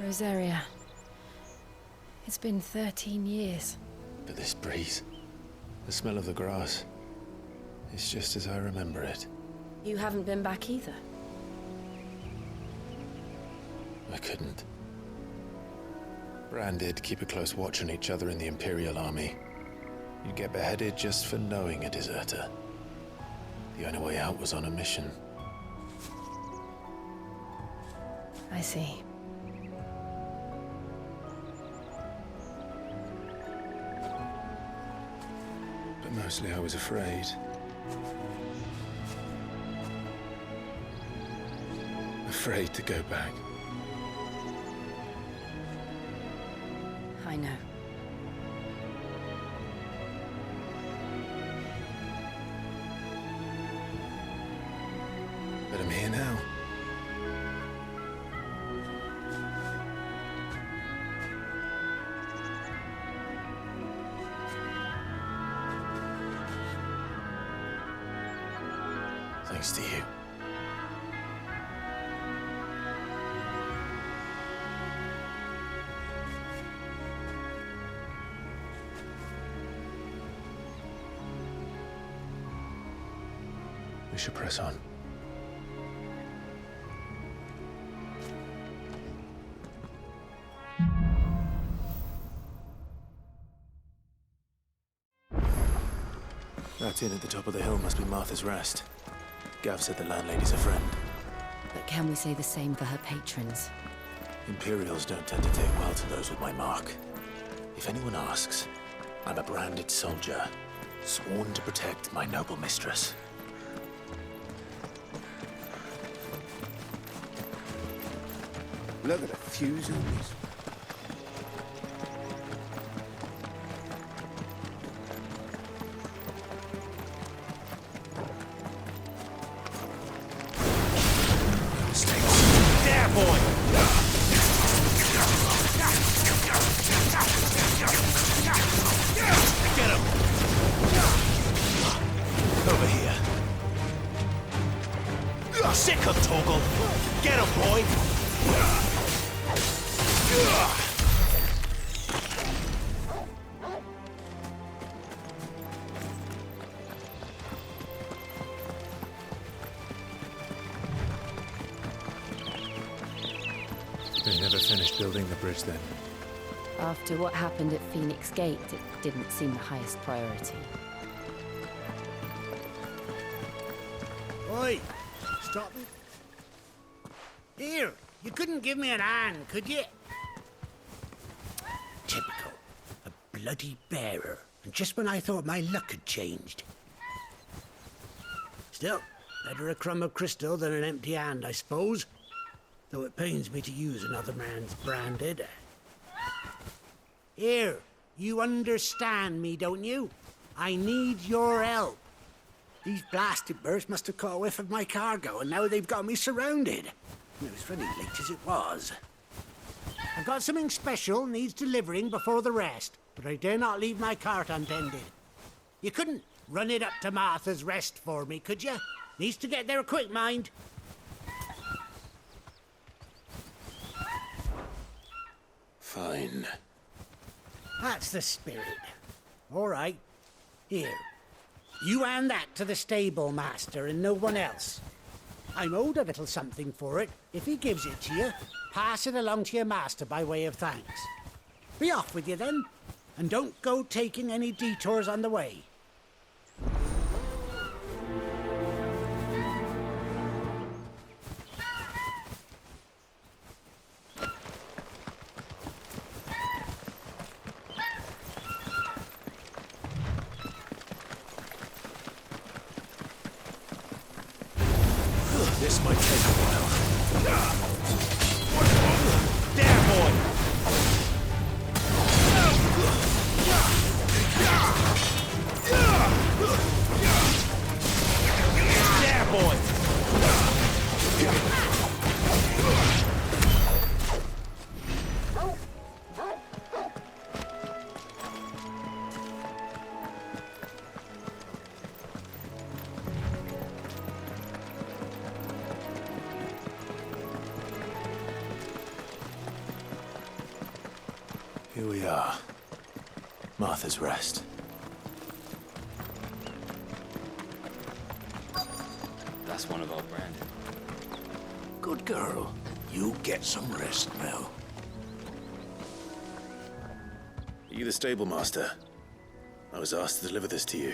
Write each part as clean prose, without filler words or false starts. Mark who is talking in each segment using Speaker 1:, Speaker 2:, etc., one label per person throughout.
Speaker 1: Rosaria. It's been 13 years.
Speaker 2: But this breeze, the smell of the grass, it's just as I remember it.
Speaker 1: You haven't been back either?
Speaker 2: I couldn't. Bran did keep a close watch on each other in the Imperial Army. You'd get beheaded just for knowing a deserter. The only way out was on a mission.
Speaker 1: I see.
Speaker 2: But mostly I was afraid. Afraid to go back.
Speaker 1: I know.
Speaker 2: But I'm here now. Thanks to you. We should press on. That inn at the top of the hill must be Martha's Rest. Gav said the landlady's a friend.
Speaker 1: But can we say the same for her patrons?
Speaker 2: Imperials don't tend to take well to those with my mark. If anyone asks, I'm a branded soldier, sworn to protect my noble mistress.
Speaker 3: Look at a few zombies.
Speaker 4: There, boy! Get him! Over here. Sick of Torgal! Get him, boy!
Speaker 2: They never finished building the bridge then.
Speaker 1: After what happened at Phoenix Gate, it didn't seem the highest priority.
Speaker 3: Oi! Stop it. Here, you couldn't give me an hand, could you? Typical. A bloody bearer. And just when I thought my luck had changed. Still, better a crumb of crystal than an empty hand, I suppose. Though it pains me to use another man's branded. Here, you understand me, don't you? I need your help. These blasted birds must have caught a whiff of my cargo, and now they've got me surrounded. And it was funny late as it was. I've got something special needs delivering before the rest, but I dare not leave my cart untended. You couldn't run it up to Martha's Rest for me, could you? Needs to get there quick, mind.
Speaker 2: Fine.
Speaker 3: That's the spirit. All right. Here. You hand that to the stable master and no one else. I'm owed a little something for it. If he gives it to you, pass it along to your master by way of thanks. Be off with you then, and don't go taking any detours on the way.
Speaker 4: This might take a while. There, boy! There, boy!
Speaker 2: Here we are. Martha's Rest.
Speaker 5: That's one of our brand.
Speaker 3: Good girl. You get some rest now.
Speaker 2: Are you the stable master? I was asked to deliver this to you.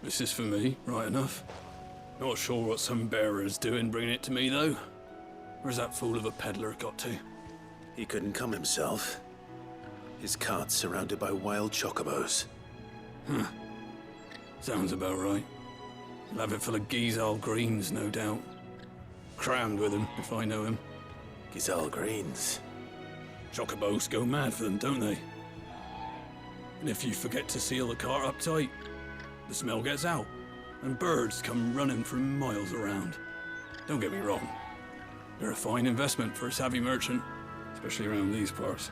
Speaker 6: This is for me, right enough. Not sure what some bearer's doing bringing it to me, though. Where's that fool of a peddler got to?
Speaker 2: He couldn't come himself. His cart's surrounded by wild chocobos.
Speaker 6: Sounds about right. He'll have it full of Gizal greens, no doubt. Crammed with him, if I know him.
Speaker 2: Gizal greens.
Speaker 6: Chocobos go mad for them, don't they? And if you forget to seal the cart up tight, the smell gets out, and birds come running from miles around. Don't get me wrong. They're a fine investment for a savvy merchant, especially around these parts.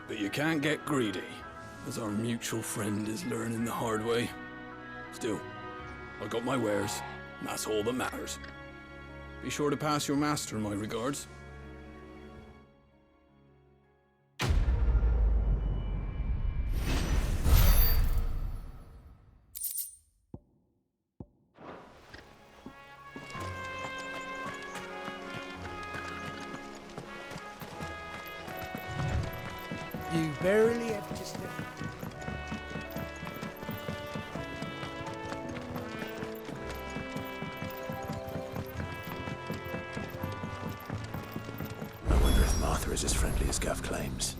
Speaker 6: But you can't get greedy, as our mutual friend is learning the hard way. Still, I got my wares, and that's all that matters. Be sure to pass your master my regards.
Speaker 3: You barely have to step.
Speaker 2: I wonder if Martha is as friendly as Gav claims.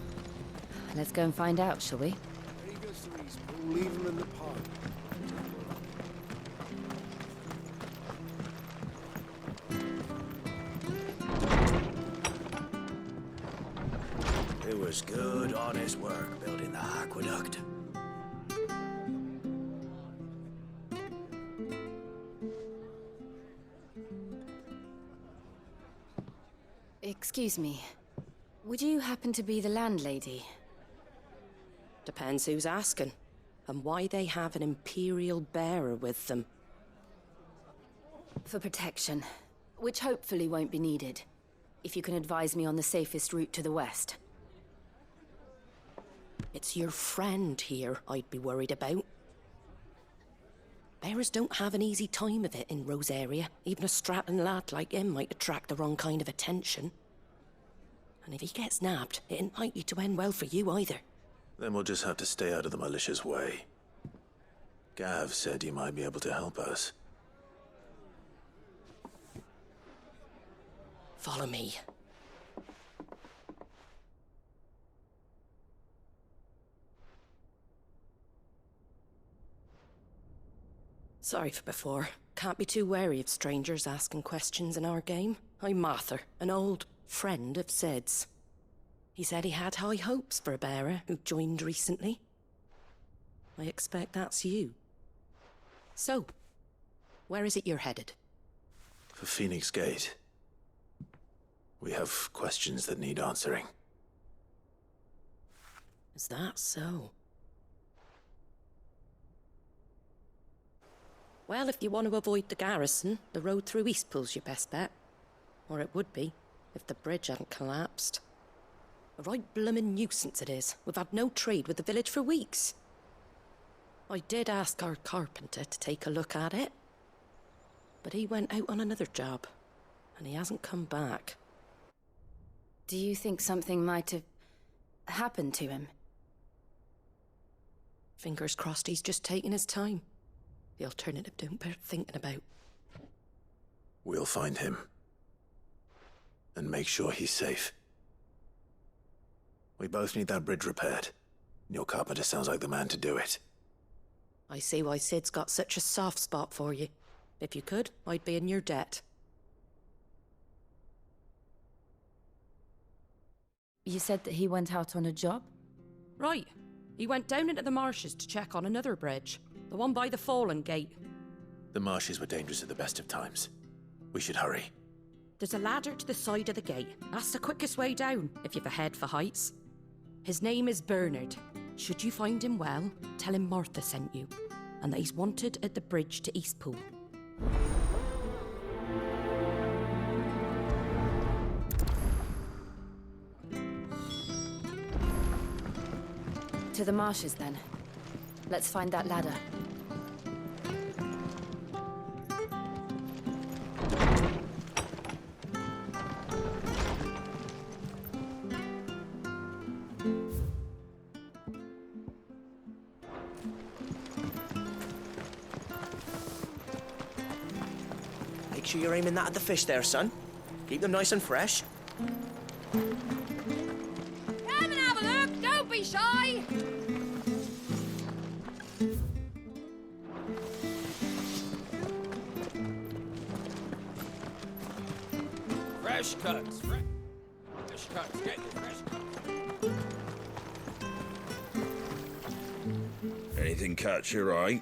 Speaker 1: Let's go and find out, shall we?
Speaker 3: There he goes to his pool, leave him in the pod. It was good, honest work building the aqueduct.
Speaker 1: Excuse me. Would you happen to be the landlady?
Speaker 7: Depends who's asking, and why they have an Imperial bearer with them.
Speaker 1: For protection, which hopefully won't be needed. If you can advise me on the safest route to the west.
Speaker 7: It's your friend here I'd be worried about. Bearers don't have an easy time of it in Rose area. Even a Stratton lad like him might attract the wrong kind of attention. And if he gets nabbed, it ain't likely to end well for you either.
Speaker 2: Then we'll just have to stay out of the malicious way. Gav said you might be able to help us.
Speaker 7: Follow me. Sorry for before. Can't be too wary of strangers asking questions in our game. I'm Martha, an old friend of Sid's. He said he had high hopes for a bearer who joined recently. I expect that's you. So, where is it you're headed?
Speaker 2: For Phoenix Gate. We have questions that need answering.
Speaker 7: Is that so? Well, if you want to avoid the garrison, the road through Eastpool's your best bet. Or it would be, if the bridge hadn't collapsed. A right bloomin' nuisance it is. We've had no trade with the village for weeks. I did ask our carpenter to take a look at it. But he went out on another job, and he hasn't come back.
Speaker 1: Do you think something might have happened to him?
Speaker 7: Fingers crossed he's just taking his time. The alternative don't bear thinking about.
Speaker 2: We'll find him. And make sure he's safe. We both need that bridge repaired. Your carpenter sounds like the man to do it.
Speaker 7: I see why Sid's got such a soft spot for you. If you could, I'd be in your debt.
Speaker 1: You said that he went out on a job?
Speaker 7: Right. He went down into the marshes to check on another bridge. The one by the Fallen Gate.
Speaker 2: The marshes were dangerous at the best of times. We should hurry.
Speaker 7: There's a ladder to the side of the gate. That's the quickest way down, if you've a head for heights. His name is Bernard. Should you find him well, tell him Martha sent you, and that he's wanted at the bridge to Eastpool.
Speaker 1: To the marshes, then. Let's find that ladder.
Speaker 8: Make sure you're aiming that at the fish there, son. Keep them nice and fresh.
Speaker 9: Come and have a look! Don't be shy!
Speaker 5: Fresh cuts. Fresh cuts. Get your fresh cuts.
Speaker 10: Anything catch your eye?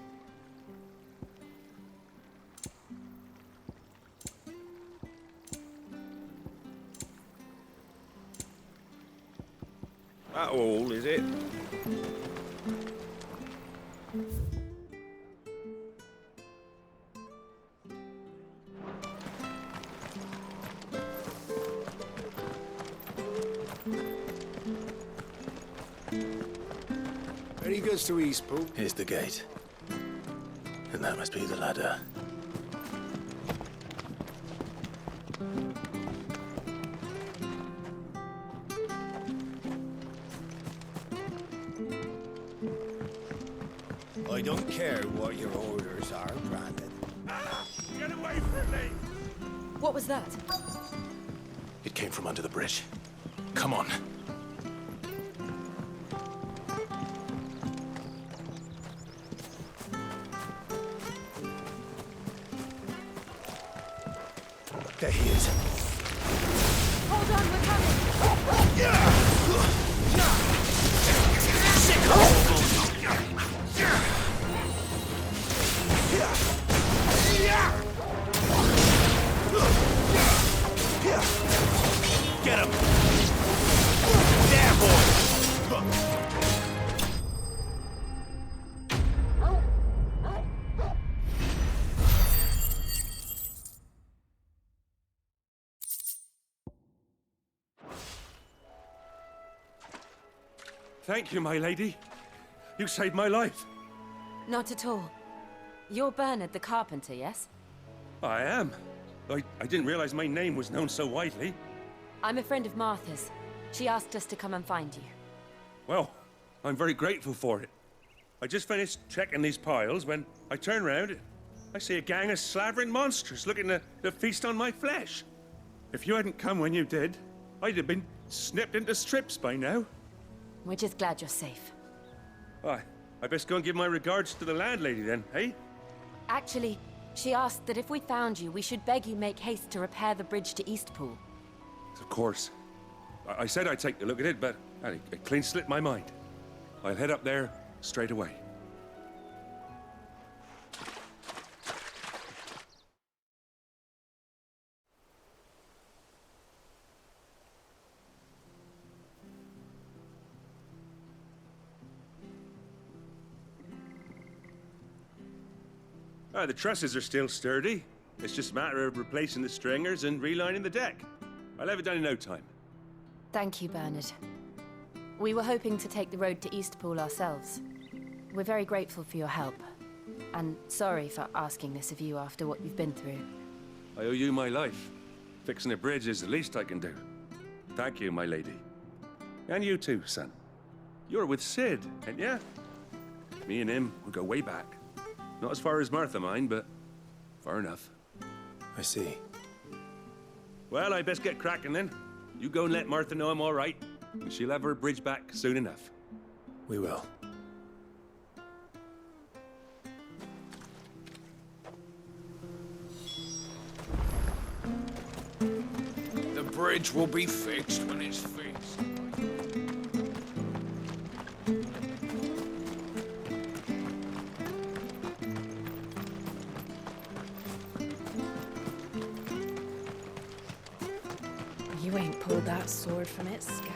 Speaker 10: That all, is it?
Speaker 3: Very good to Eastpool.
Speaker 2: Here's the gate. And that must be the ladder.
Speaker 3: I don't care what your orders are, Brandon.
Speaker 4: Get away from me!
Speaker 1: What was that?
Speaker 2: It came from under the bridge. Come on. There he is.
Speaker 1: Hold on, we're coming!
Speaker 4: Get him! There, boy! Thank you, my lady. You saved my life.
Speaker 1: Not at all. You're Bernard the carpenter, yes?
Speaker 4: I am. I didn't realize my name was known so widely.
Speaker 1: I'm a friend of Martha's. She asked us to come and find you.
Speaker 4: Well, I'm very grateful for it. I just finished checking these piles when I turn around. I see a gang of slavering monsters looking to feast on my flesh. If you hadn't come when you did, I'd have been snipped into strips by now.
Speaker 1: We're just glad you're safe.
Speaker 4: I best go and give my regards to the landlady then, eh?
Speaker 1: Actually, she asked that if we found you, we should beg you make haste to repair the bridge to Eastpool.
Speaker 4: Of course. I said I'd take a look at it, but it clean slipped my mind. I'll head up there straight away. The trusses are still sturdy. It's just a matter of replacing the stringers and relining the deck. I'll have it done in no time.
Speaker 1: Thank you, Bernard. We were hoping to take the road to Eastpool ourselves. We're very grateful for your help. And sorry for asking this of you after what you've been through.
Speaker 4: I owe you my life. Fixing a bridge is the least I can do. Thank you, my lady. And you too, son. You're with Sid, ain't ya? Me and him will go way back. Not as far as Martha, mind, but far enough.
Speaker 2: I see.
Speaker 4: Well, I best get cracking then. You go and let Martha know I'm all right, and she'll have her bridge back soon enough.
Speaker 2: We will.
Speaker 11: The bridge will be fixed when it's fixed.
Speaker 7: You ain't pulled that sword from its scabbard.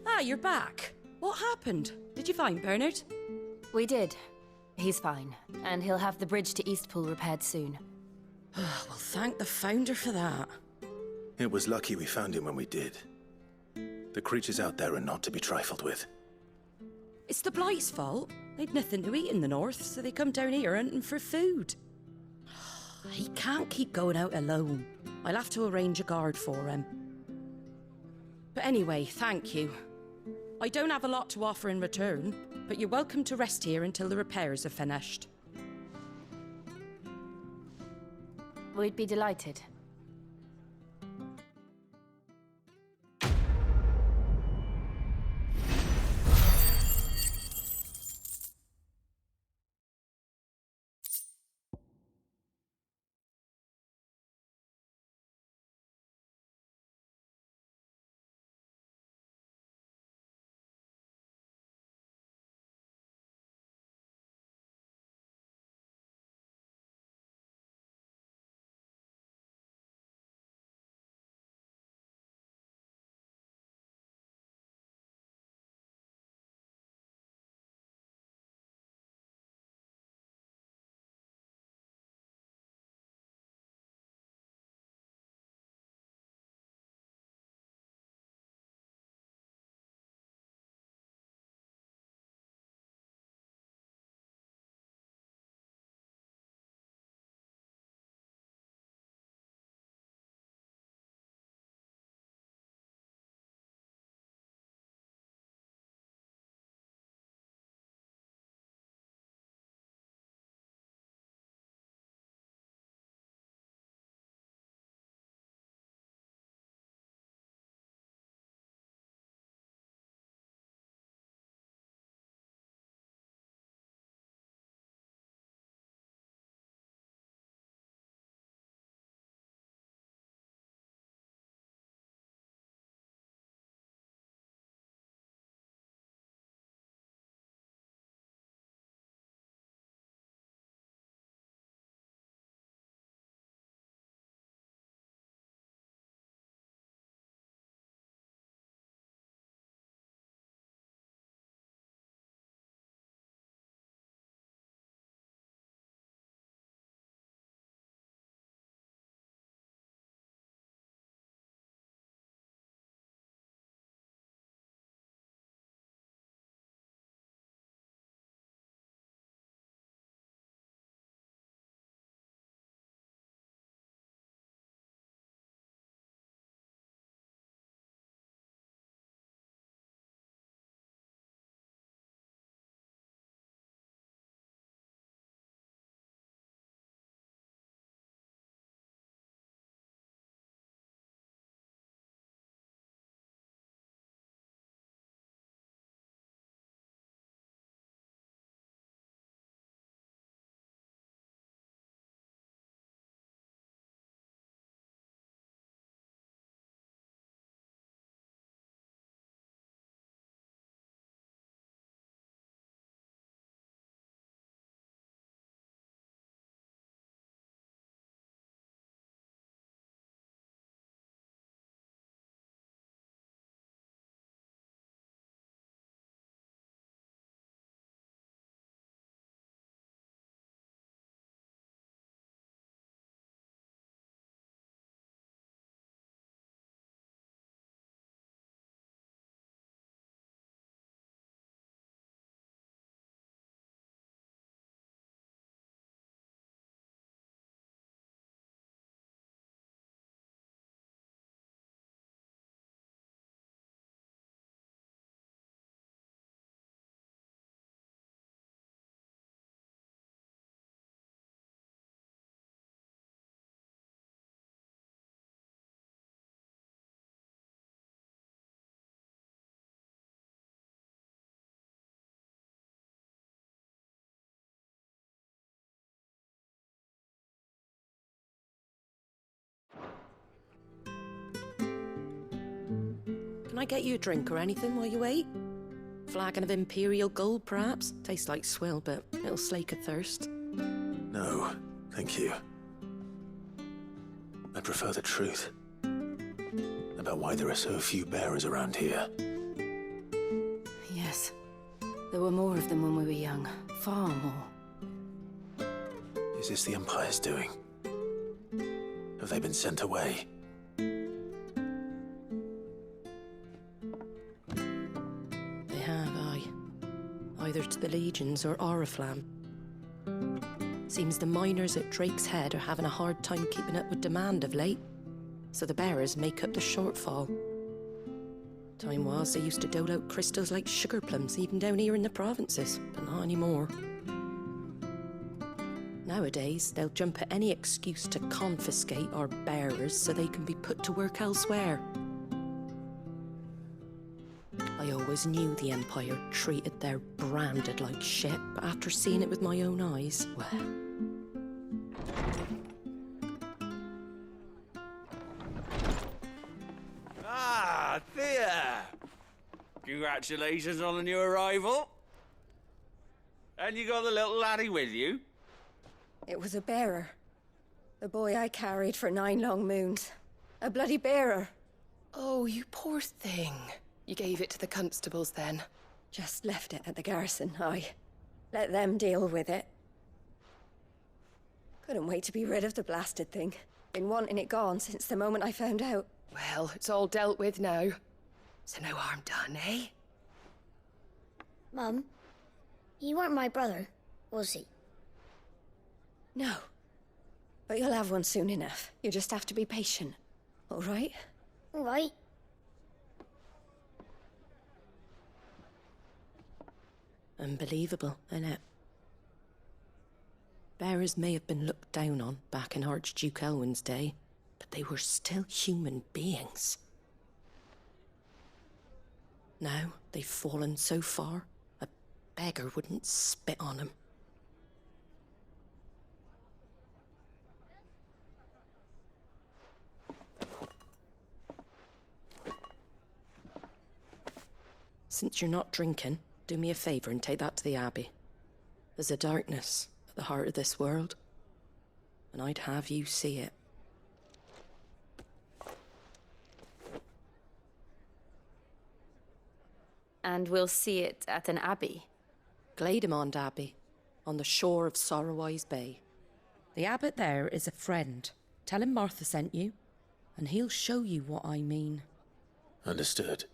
Speaker 7: Ah, you're back. What happened? Did you find Bernard?
Speaker 1: We did. He's fine, and he'll have the bridge to Eastpool repaired soon.
Speaker 7: Well, thank the Founder for that.
Speaker 2: It was lucky we found him when we did. The creatures out there are not to be trifled with.
Speaker 7: It's the Blight's fault. They'd nothing to eat in the north, so they come down here hunting for food. He can't keep going out alone. I'll have to arrange a guard for him. But anyway, thank you. I don't have a lot to offer in return, but you're welcome to rest here until the repairs are finished.
Speaker 1: We'd be delighted.
Speaker 7: Can I get you a drink or anything while you wait? Flagon of Imperial Gold, perhaps? Tastes like swill, but it'll slake a thirst.
Speaker 2: No, thank you. I prefer the truth. About why there are so few bearers around here.
Speaker 1: Yes. There were more of them when we were young. Far more.
Speaker 2: Is this the Empire's doing? Have they been sent away?
Speaker 7: They have, aye. Either to the Legions or Oriflamme. Seems the miners at Drake's Head are having a hard time keeping up with demand of late, so the bearers make up the shortfall. Time was they used to dole out crystals like sugar plums even down here in the provinces, but not anymore. Nowadays, they'll jump at any excuse to confiscate our bearers so they can be put to work elsewhere. I always knew the Empire treated their branded like shit, but after seeing it with my own eyes, well...
Speaker 11: Ah, Thea! Congratulations on the new arrival. And you got the little laddie with you?
Speaker 12: It was a bearer. The boy I carried for 9 long moons. A bloody bearer.
Speaker 13: Oh, you poor thing. You gave it to the constables then?
Speaker 12: Just left it at the garrison, aye. Let them deal with it. Couldn't wait to be rid of the blasted thing. Been wanting it gone since the moment I found out.
Speaker 13: Well, it's all dealt with now. So no harm done, eh?
Speaker 14: Mum, you weren't my brother, was he?
Speaker 12: No. But you'll have one soon enough. You just have to be patient. All right?
Speaker 14: All right.
Speaker 7: Unbelievable, innit? Bearers may have been looked down on back in Archduke Elwin's day, but they were still human beings. Now they've fallen so far, a beggar wouldn't spit on them. Since you're not drinking, do me a favour and take that to the Abbey. There's a darkness at the heart of this world, and I'd have you see it.
Speaker 1: And we'll see it at an abbey?
Speaker 7: Glademond Abbey, on the shore of Sorrowwise Bay. The abbot there is a friend. Tell him Martha sent you, and he'll show you what I mean.
Speaker 2: Understood.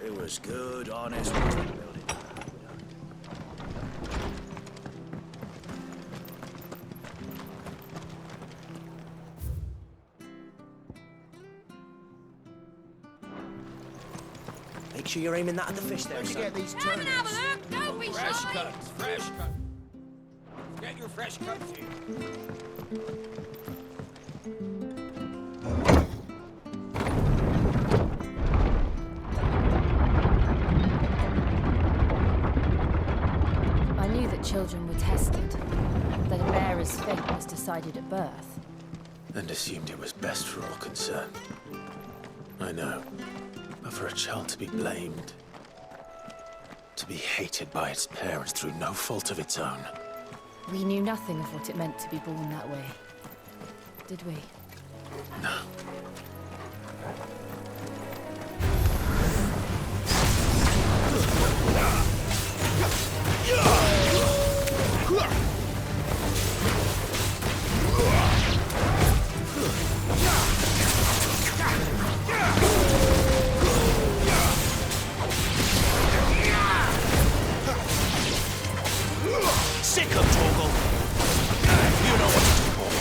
Speaker 3: It was good, honest work building.
Speaker 8: Make sure you're aiming that at the fish there,
Speaker 3: Where'd you
Speaker 8: son.
Speaker 3: get these
Speaker 9: Come and
Speaker 3: turnips?
Speaker 9: have a look. Don't be
Speaker 5: Fresh
Speaker 9: shy.
Speaker 5: cuts, fresh cuts. Get your fresh cuts here.
Speaker 1: I knew that children were tested, that a bearer's fate was decided at birth.
Speaker 2: And assumed it was best for all concerned. I know. But for a child to be blamed, to be hated by its parents through no fault of its own.
Speaker 1: We knew nothing of what it meant to be born that way, did we?
Speaker 2: No.
Speaker 8: Sick of Torgal. You know what to call.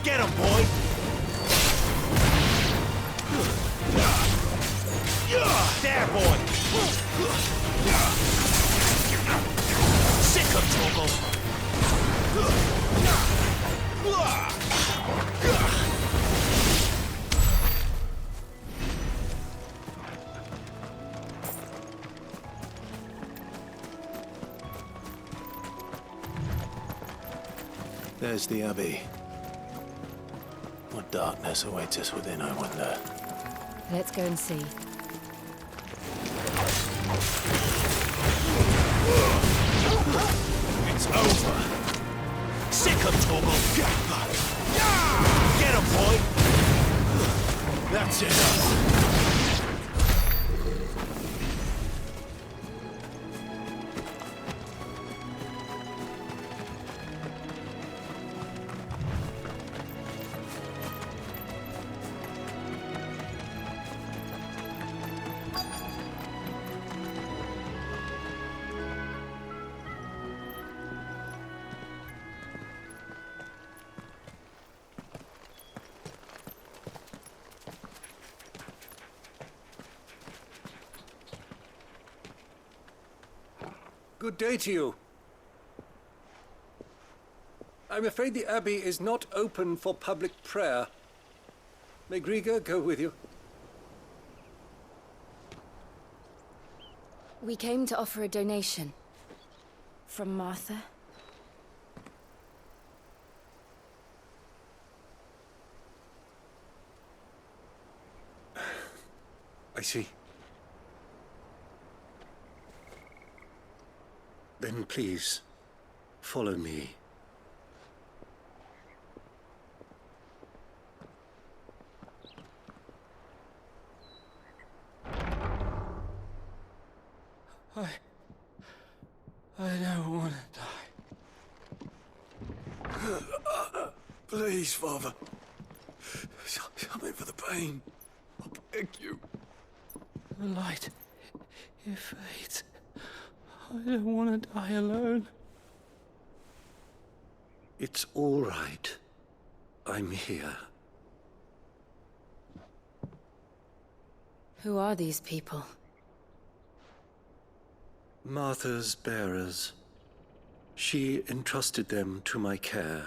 Speaker 8: Get him, boy! There, boy! Sick of Torgal!
Speaker 2: There's the Abbey. What darkness awaits us within, I wonder?
Speaker 1: Let's go and see.
Speaker 2: It's over. Sick of Torgal. Get him, boy. That's enough.
Speaker 15: Good day to you. I'm afraid the Abbey is not open for public prayer. May Griga go with you?
Speaker 1: We came to offer a donation. From Martha.
Speaker 15: I see. Then please, follow me.
Speaker 6: I don't want to die.
Speaker 2: Please, Father. Something for the pain. I beg you.
Speaker 6: The light, it fades. I don't want to die alone.
Speaker 15: It's all right. I'm here.
Speaker 1: Who are these people?
Speaker 15: Martha's bearers. She entrusted them to my care,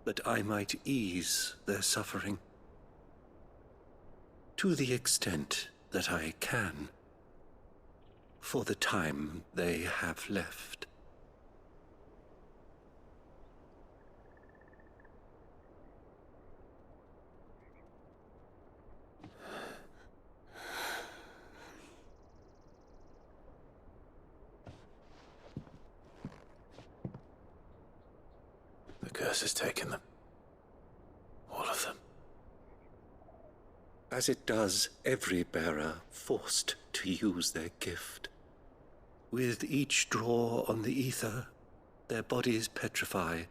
Speaker 15: that I might ease their suffering. To the extent that I can. For the time they have left.
Speaker 2: The curse has taken them. All of them.
Speaker 15: As it does every bearer forced to use their gift. With each draw on the ether, their bodies petrify,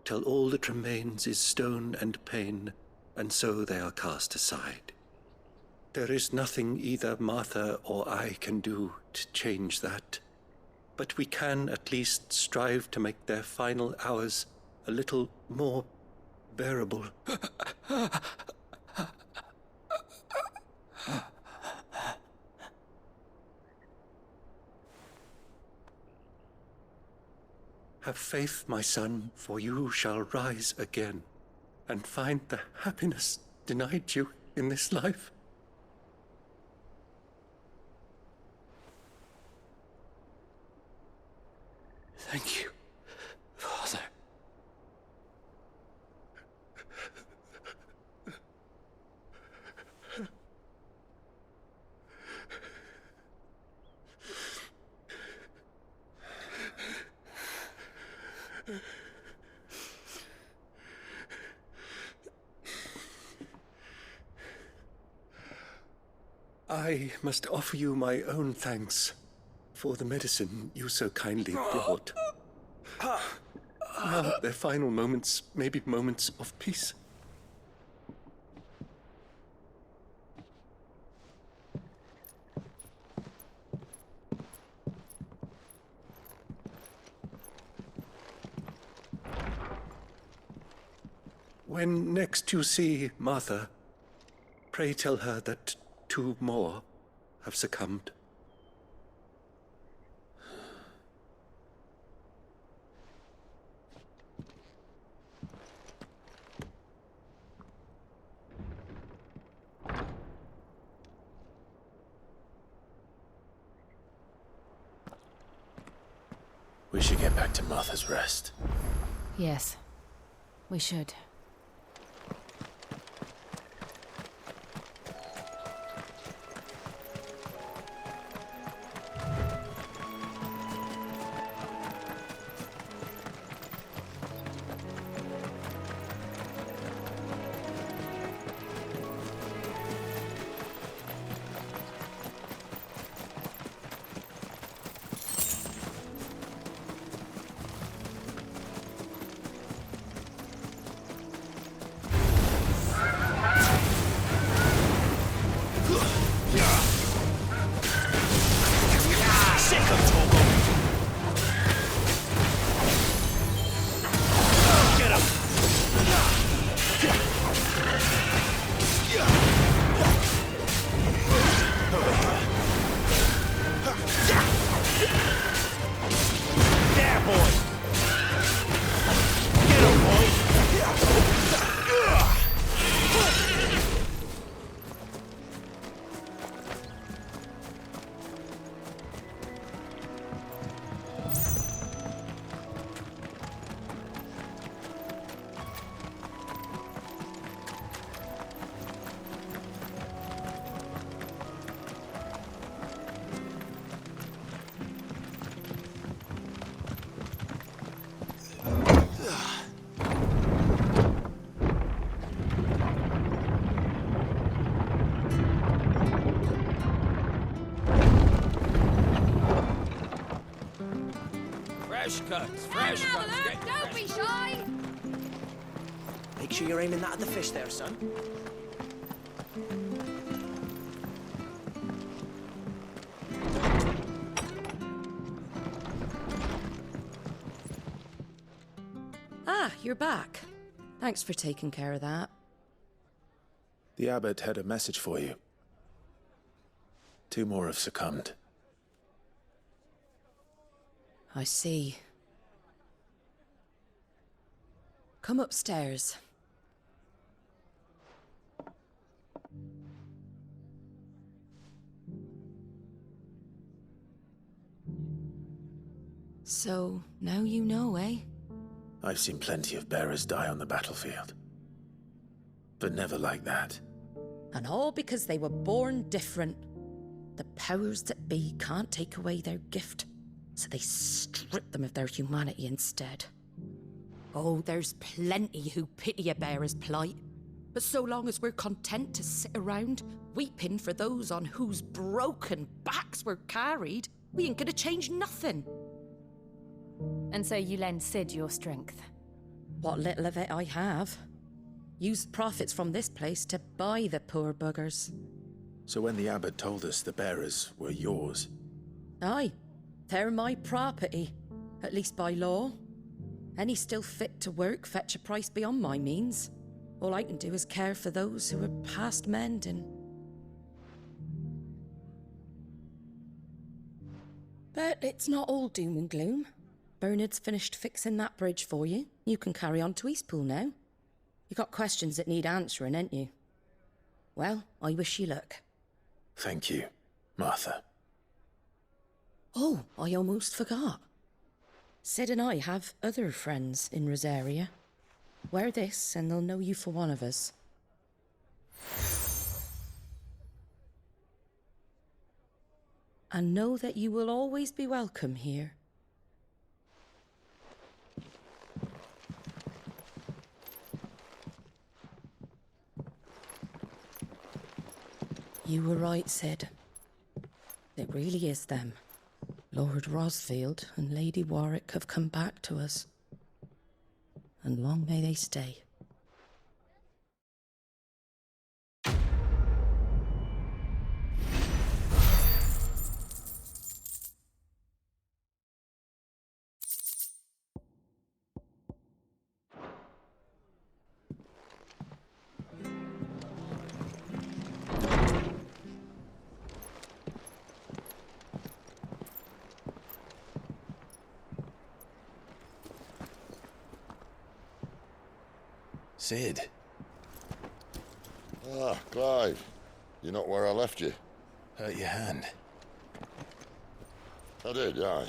Speaker 15: till all that remains is stone and pain, and so they are cast aside. There is nothing either Martha or I can do to change that, but we can at least strive to make their final hours a little more bearable. Have faith, my son, for you shall rise again and find the happiness denied you in this life.
Speaker 6: Thank you, Father.
Speaker 15: I must offer you my own thanks for the medicine you so kindly brought. Now their final moments may be moments of peace. When next you see Martha, pray tell her that 2 more have succumbed.
Speaker 2: We should get back to Martha's Rest.
Speaker 1: Yes. We should.
Speaker 5: Fresh cuts, fresh
Speaker 9: Have a
Speaker 5: cuts.
Speaker 9: look, don't be shy.
Speaker 8: Make sure you're aiming that at the fish there, son.
Speaker 7: Ah, you're back. Thanks for taking care of that.
Speaker 2: The abbot had a message for you. 2 more have succumbed.
Speaker 7: I see. Come upstairs. So, now you know, eh?
Speaker 2: I've seen plenty of bearers die on the battlefield. But never like that.
Speaker 7: And all because they were born different. The powers that be can't take away their gift, so they strip them of their humanity instead. Oh, there's plenty who pity a bearer's plight. But so long as we're content to sit around, weeping for those on whose broken backs we're carried, we ain't gonna change nothing.
Speaker 1: And so you lend Sid your strength?
Speaker 7: What little of it I have. Used profits from this place to buy the poor buggers.
Speaker 2: So when the abbot told us the bearers were yours...
Speaker 7: Aye, they're my property, at least by law. Any still fit to work fetch a price beyond my means. All I can do is care for those who are past mending. But it's not all doom and gloom. Bernard's finished fixing that bridge for you. You can carry on to Eastpool now. You got questions that need answering, ain't you? Well, I wish you luck.
Speaker 2: Thank you, Martha.
Speaker 7: Oh, I almost forgot. Sid and I have other friends in Rosaria. Wear this and they'll know you for one of us. And know that you will always be welcome here. You were right, Sid. It really is them. Lord Rosfield and Lady Warwick have come back to us. And long may they stay.
Speaker 2: Sid.
Speaker 16: Ah, Clive. You're not where I left you.
Speaker 2: Hurt your hand.
Speaker 16: I did, aye.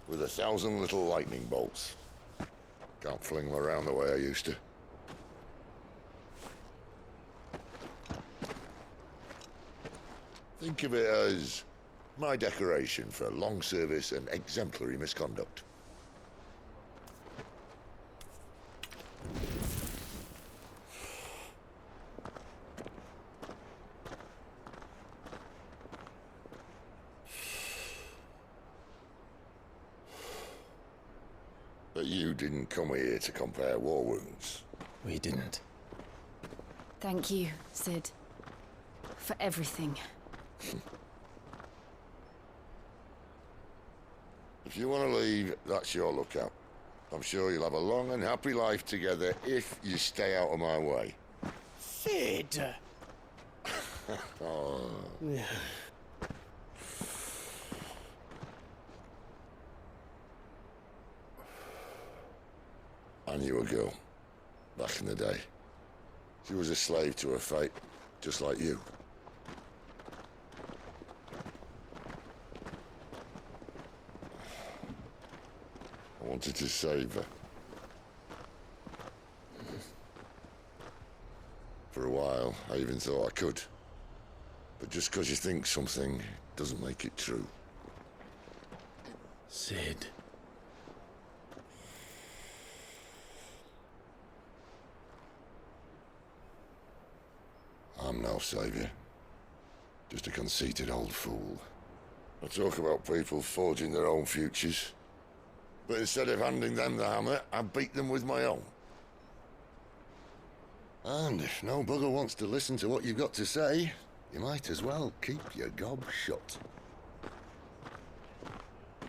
Speaker 16: With 1,000 little lightning bolts. Can't fling them around the way I used to. Think of it as my decoration for long service and exemplary misconduct. But you didn't come here to compare war wounds.
Speaker 2: We didn't.
Speaker 1: Thank you, Sid. For everything.
Speaker 16: If you want to leave, that's your lookout. I'm sure you'll have a long and happy life together if you stay out of my way.
Speaker 3: Sid!
Speaker 16: Oh. I knew a girl, back in the day. She was a slave to her fate, just like you. I wanted to save her. For a while, I even thought I could. But just because you think something doesn't make it true.
Speaker 2: Sid.
Speaker 16: I'm no savior. Just a conceited old fool. I talk about people forging their own futures. But instead of handing them the hammer, I beat them with my own. And if no bugger wants to listen to what you've got to say, you might as well keep your gob shut.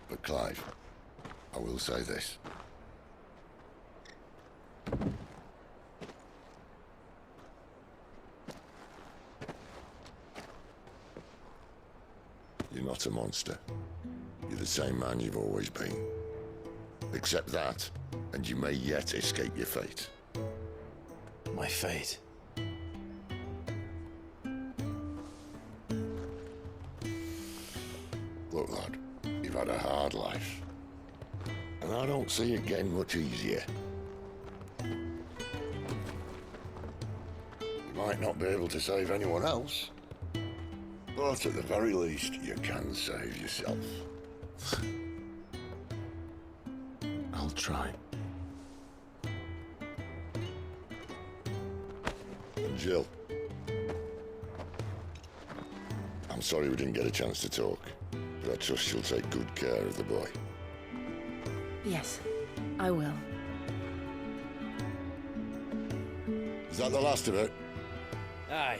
Speaker 16: But Clive, I will say this. You're not a monster. You're the same man you've always been. Accept that, and you may yet escape your fate.
Speaker 2: My fate?
Speaker 16: Look, lad, you've had a hard life. And I don't see it getting much easier. You might not be able to save anyone else, but at the very least, you can save yourself.
Speaker 2: I'll try.
Speaker 16: And Jill, I'm sorry we didn't get a chance to talk, but I trust you'll take good care of the boy.
Speaker 1: Yes, I will.
Speaker 16: Is that the last of it?
Speaker 11: Aye.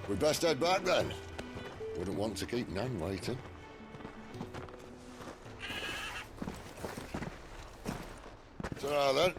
Speaker 16: We'd best head back then. Wouldn't want to keep Nan waiting. Ta-ra then.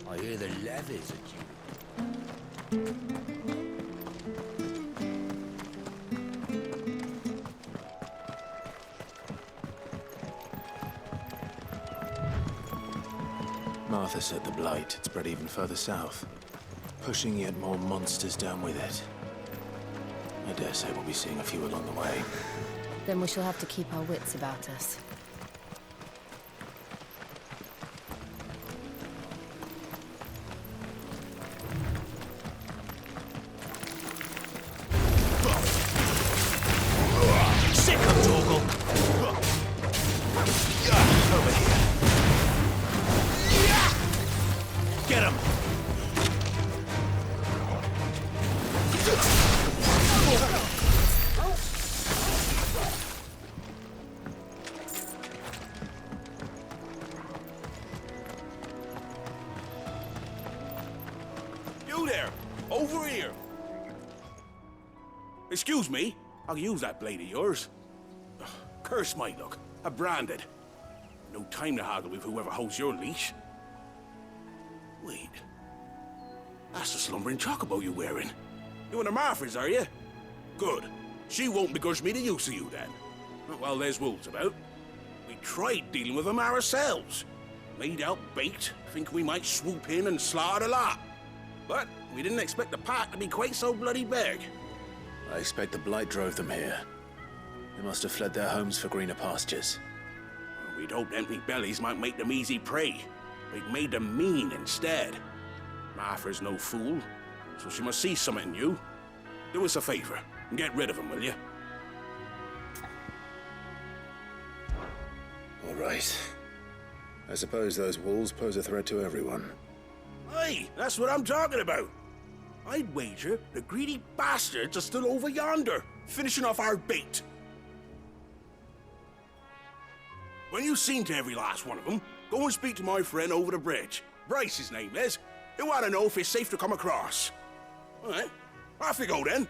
Speaker 11: I hear the levies at you.
Speaker 2: Martha said the blight had spread even further south, pushing yet more monsters down with it. I dare say we'll be seeing a few along the way.
Speaker 1: Then we shall have to keep our wits about us.
Speaker 11: You there! Over here! Excuse me, I'll use that blade of yours. Ugh, curse my luck. I'm branded. No time to haggle with whoever holds your leash. Wait. That's the slumbering chocobo you're wearing. You and the Marfors, are you? Good. She won't begrudge me the use of you, then. Not while there's wolves about. We tried dealing with them ourselves. Laid out baked, thinking we might swoop in and slaughter the lot. But we didn't expect the pack to be quite so bloody big.
Speaker 2: I expect the blight drove them here. They must have fled their homes for greener pastures.
Speaker 11: We'd hoped empty bellies might make them easy prey. They'd made them mean instead. Martha's no fool, so she must see something in you. Do us a favor and get rid of them, will you?
Speaker 2: All right. I suppose those wolves pose a threat to everyone.
Speaker 11: Hey, that's what I'm talking about. I'd wager the greedy bastards are still over yonder, finishing off our bait. When you've seen to every last one of them, go and speak to my friend over the bridge. Bryce, his name is. He'll want to know if it's safe to come across. All right, off you go then.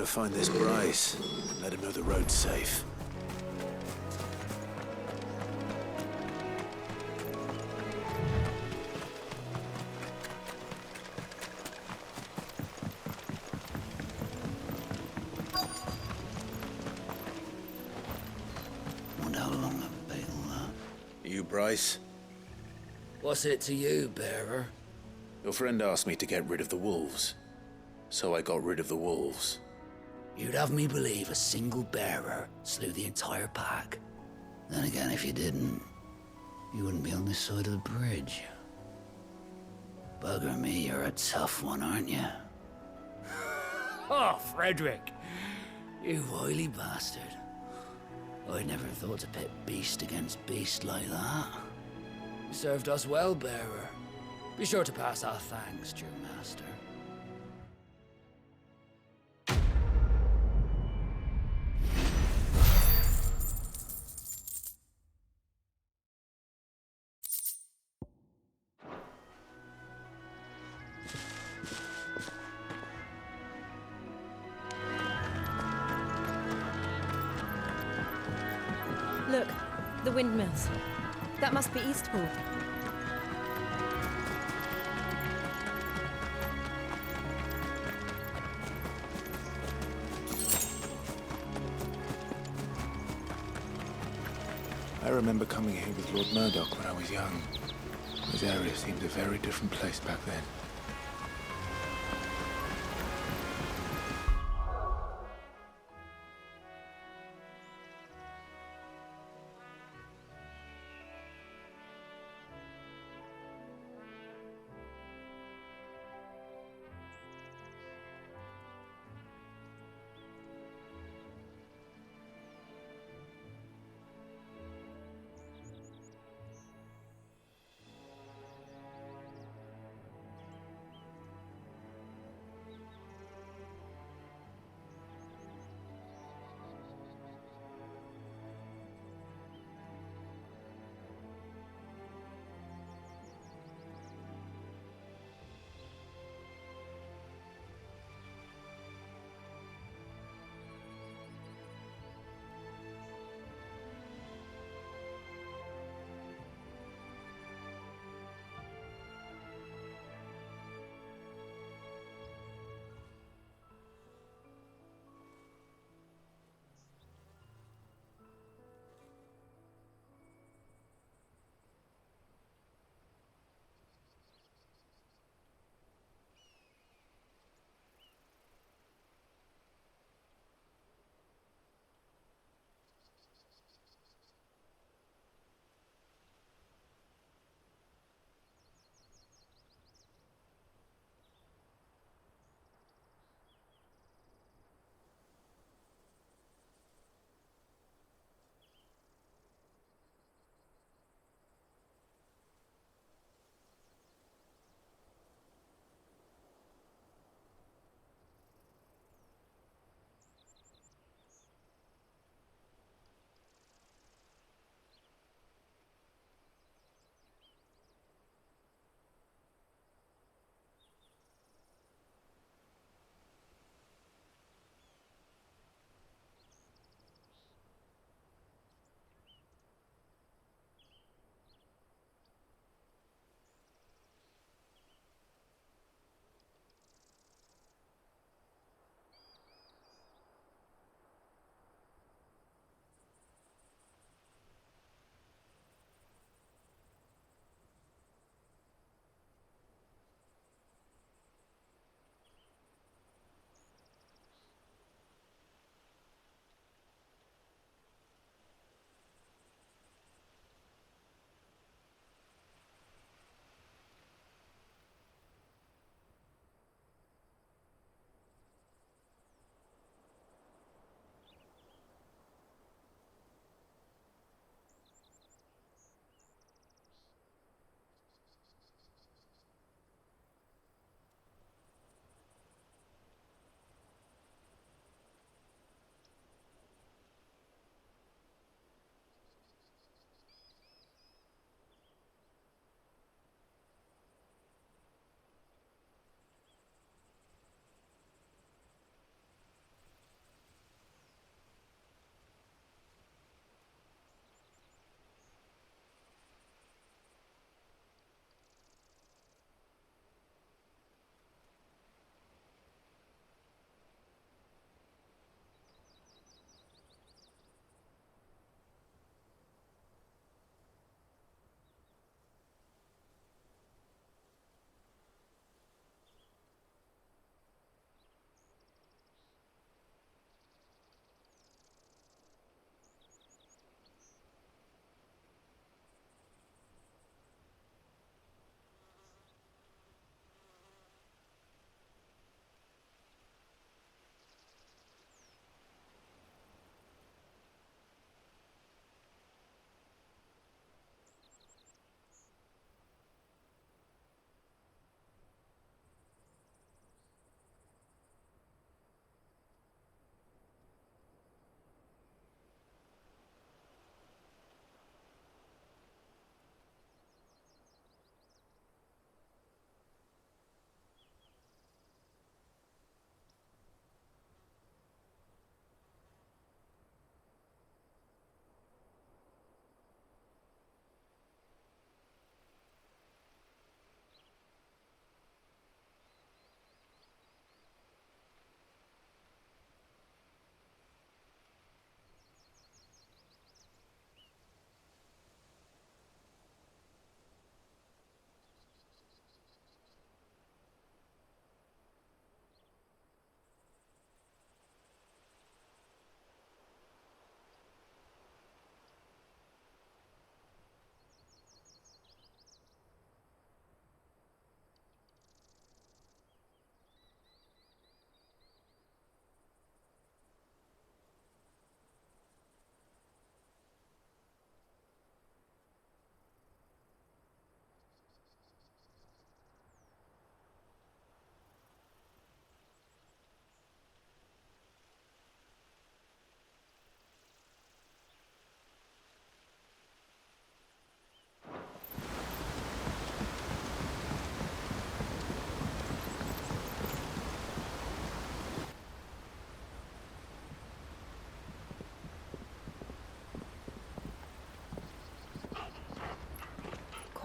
Speaker 2: Find this Bryce. Let him know the road's safe.
Speaker 3: Wonder how long I've been on that.
Speaker 2: You, Bryce?
Speaker 3: What's it to you, bearer?
Speaker 2: Your friend asked me to get rid of the wolves. So I got rid of the wolves.
Speaker 3: You'd have me believe a single bearer slew the entire pack. Then again, if you didn't, you wouldn't be on this side of the bridge. Bugger me, you're a tough one, aren't you? Oh, Frederick! You wily bastard. I'd never thought to pit beast against beast like that.
Speaker 5: served us well, bearer. Be sure to pass our thanks, true master.
Speaker 1: Look, the windmills. That must be Eastpool.
Speaker 2: I remember coming here with Lord Murdoch when I was young. This area seemed a very different place back then.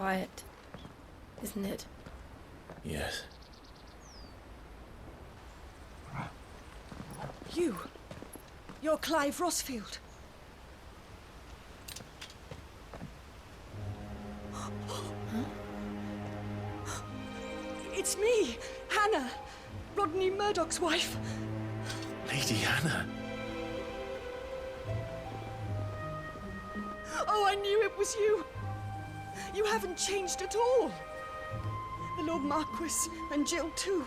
Speaker 1: quiet, isn't it?
Speaker 2: Yes.
Speaker 17: You're Clive Rossfield. It's me, Hannah, Rodney Murdoch's wife.
Speaker 2: Lady Hannah.
Speaker 17: Oh, I knew it was you. You haven't changed at all. The Lord Marquis and Jill too.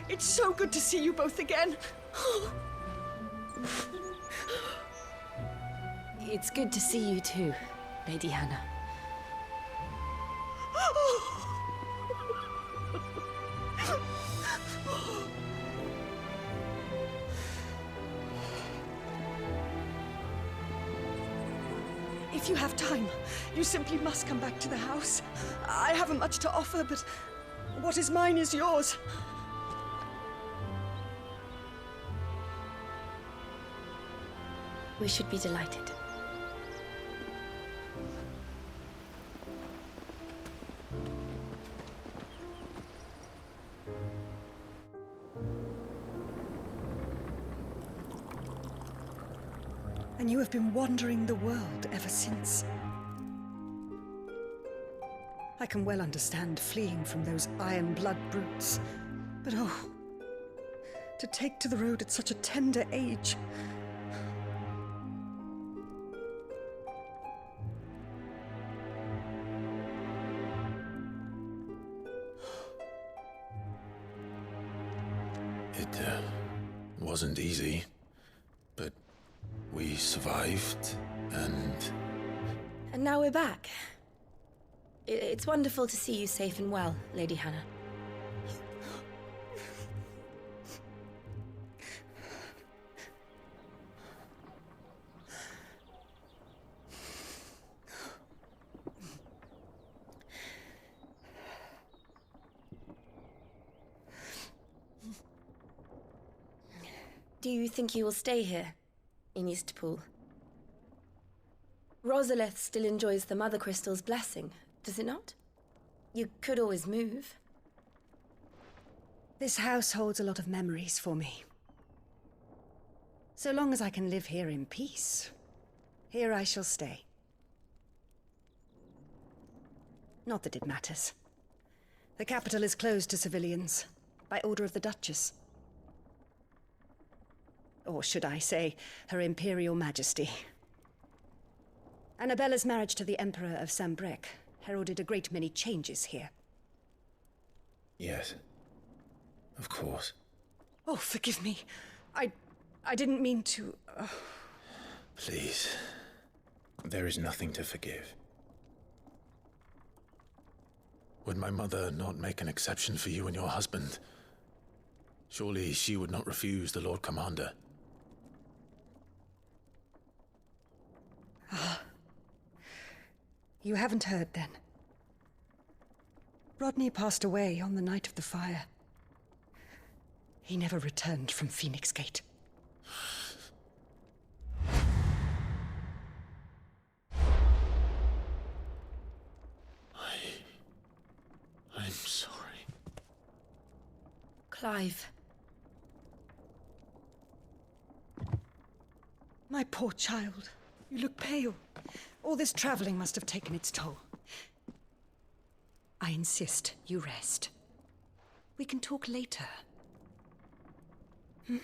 Speaker 17: It's so good to see you both again.
Speaker 1: It's good to see you too, Lady Hannah.
Speaker 17: If you have time, you simply must come back to the house. I haven't much to offer, but what is mine is yours.
Speaker 1: We should be delighted.
Speaker 17: And you have been wandering the world ever since. I can well understand fleeing from those iron blood brutes. But oh, to take to the road at such a tender age.
Speaker 2: It wasn't easy, but we survived, and
Speaker 1: now we're back. It's wonderful to see you safe and well, Lady Hannah. Do you think you will stay here, in Eastpool? Rosalith still enjoys the Mother Crystal's blessing, does it not? You could always move.
Speaker 17: This house holds a lot of memories for me. So long as I can live here in peace, here I shall stay. Not that it matters. The capital is closed to civilians, by order of the Duchess. Or should I say, Her Imperial Majesty. Annabella's marriage to the Emperor of Sambrec heralded a great many changes here.
Speaker 2: yes, of course.
Speaker 17: Oh, forgive me. I didn't mean to...
Speaker 2: Please, there is nothing to forgive. Would my mother not make an exception for you and your husband? Surely she would not refuse the Lord Commander.
Speaker 17: You haven't heard, then. Rodney passed away on the night of the fire. He never returned from Phoenix Gate.
Speaker 2: I'm sorry.
Speaker 1: Clive.
Speaker 17: My poor child. You look pale. All this traveling must have taken its toll. I insist you rest. We can talk later. Hmm?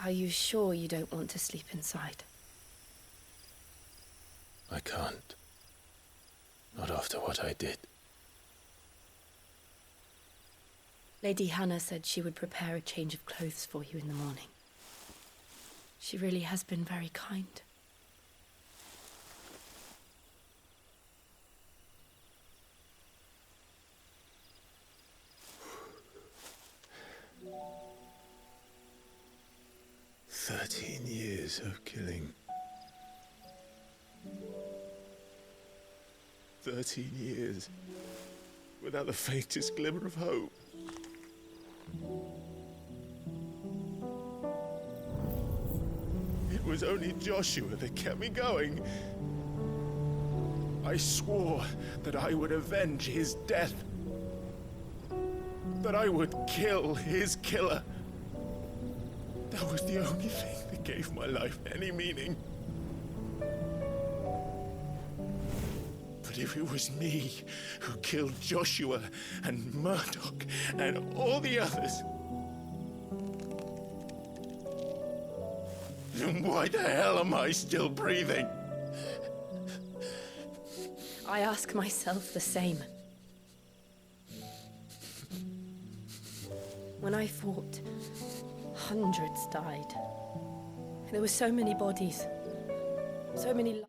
Speaker 1: Are you sure you don't want to sleep inside?
Speaker 2: I can't. Not after what I did.
Speaker 1: Lady Hannah said she would prepare a change of clothes for you in the morning. She really has been very kind.
Speaker 2: "13 years of killing. 13 years, without the faintest glimmer of hope. It was only Joshua that kept me going. I swore that I would avenge his death. That I would kill his killer. That was the only thing that gave my life any meaning. But if it was me who killed Joshua and Murdoch and all the others, then why the hell am I still breathing?
Speaker 1: I ask myself the same. When I fought, hundreds died. There were so many bodies, so many lives.